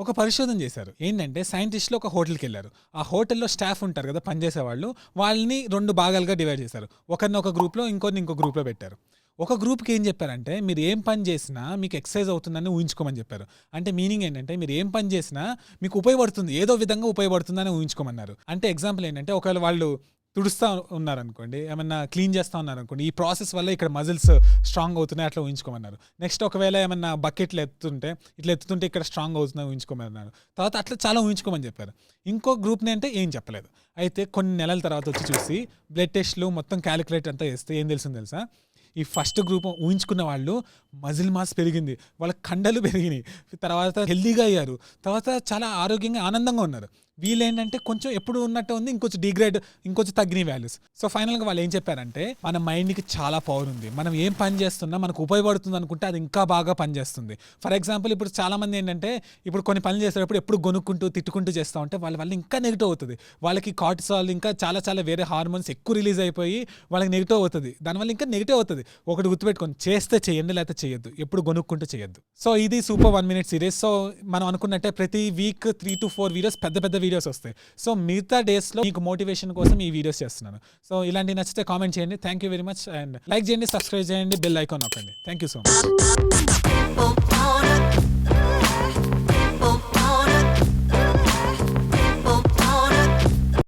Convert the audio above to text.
ఒక పరిశోధన చేశారు. ఏంటంటే సైంటిస్టులు ఒక హోటల్కి వెళ్ళారు. ఆ హోటల్లో స్టాఫ్ ఉంటారు కదా, పనిచేసే వాళ్ళు, వాళ్ళని 2 భాగాలుగా డివైడ్ చేశారు. ఒకరిని ఒక గ్రూప్లో, ఇంకొన్ని ఇంకో గ్రూప్లో పెట్టారు. ఒక గ్రూప్కి ఏం చెప్పారంటే, మీరు ఏం పని చేసినా మీకు ఎక్సర్సైజ్ అవుతుందని ఊహించుకోమని చెప్పారు. అంటే మీనింగ్ ఏంటంటే, మీరు ఏం పని చేసినా మీకు ఉపయోగపడుతుంది, ఏదో విధంగా ఉపయోగపడుతుందని ఊహించుకోమన్నారు. అంటే ఎగ్జాంపుల్ ఏంటంటే, ఒకవేళ వాళ్ళు తుడుస్తూ ఉన్నారనుకోండి, ఏమన్నా క్లీన్ చేస్తూ ఉన్నారనుకోండి, ఈ ప్రాసెస్ వల్ల ఇక్కడ మజిల్స్ స్ట్రాంగ్ అవుతున్నాయి, అట్లా ఊహించుకోమన్నారు. నెక్స్ట్ ఒకవేళ ఏమన్నా బకెట్లు ఇట్లా ఎత్తుతుంటే ఇక్కడ స్ట్రాంగ్ అవుతుందని ఊహించుకోమన్నారు. తర్వాత అట్లా చాలా ఊహించుకోమని చెప్పారు. ఇంకో గ్రూప్ని అంటే ఏం చెప్పలేదు. అయితే కొన్ని నెలల తర్వాత వచ్చి చూసి బ్లడ్ టెస్ట్లు మొత్తం క్యాలిక్యులేట్ అంతా చేస్తే ఏం తెలిసింది తెలుసా? ఈ ఫస్ట్ గ్రూప్ ఊహించుకున్న వాళ్ళు మజిల్ మాస్ పెరిగింది, వాళ్ళ కండలు పెరిగినాయి, తర్వాత హెల్దీగా అయ్యారు, తర్వాత చాలా ఆరోగ్యంగా ఆనందంగా ఉన్నారు. వీళ్ళేంటంటే కొంచెం ఎప్పుడు ఉన్నట్టు ఉంది, ఇంకొంచెం డిగ్రేడ్, ఇంకొంచెం తగ్గిన వాల్యూస్. సో ఫైనల్గా వాళ్ళు ఏం చెప్పారంటే, మన మైండ్కి చాలా పవర్ ఉంది, మనం ఏం పని చేస్తున్నా మనకు ఉపయోగపడుతుంది అనుకుంటే అది ఇంకా బాగా పనిచేస్తుంది. ఫర్ ఎగ్జాంపుల్ ఇప్పుడు చాలామంది ఏంటంటే, ఇప్పుడు కొన్ని పనులు చేసేటప్పుడు ఎప్పుడు గొనుక్కుంటూ తిట్టుకుంటూ చేస్తూ ఉంటే వాళ్ళ వల్ల ఇంకా నెగిటివ్ అవుతుంది. వాళ్ళకి కార్టిసాల్ ఇంకా చాలా చాలా వేరే హార్మోన్స్ ఎక్కువ రిలీజ్ అయిపోయి వాళ్ళకి నెగిటివ్ అవుతుంది. దానివల్ల ఇంకా నెగిటివ్ అవుతుంది. ఒకటి గుర్తుపెట్టుకొని, చేస్తే చేయండి, లేకపోతే చేయొద్దు, ఎప్పుడు గొనుక్కుంటూ చేయొద్దు. సో ఇది సూపర్ 1 minute సిరీస్. సో మనం అనుకున్నట్టే ప్రతి వీక్ 3 to 4 వీడియోస్, పెద్ద పెద్ద వీడియోస్ వస్తాయి. సో మిగతా డేస్లో మీకు మోటివేషన్ కోసం ఈ వీడియోస్ చేస్తున్నాను. సో ఇలాంటి నచ్చితే కామెంట్ చేయండి. Thank you very much. And like చేయండి, సబ్స్క్రైబ్ చేయండి, బెల్ ఐకాన్ నొక్కండి. Thank you so much.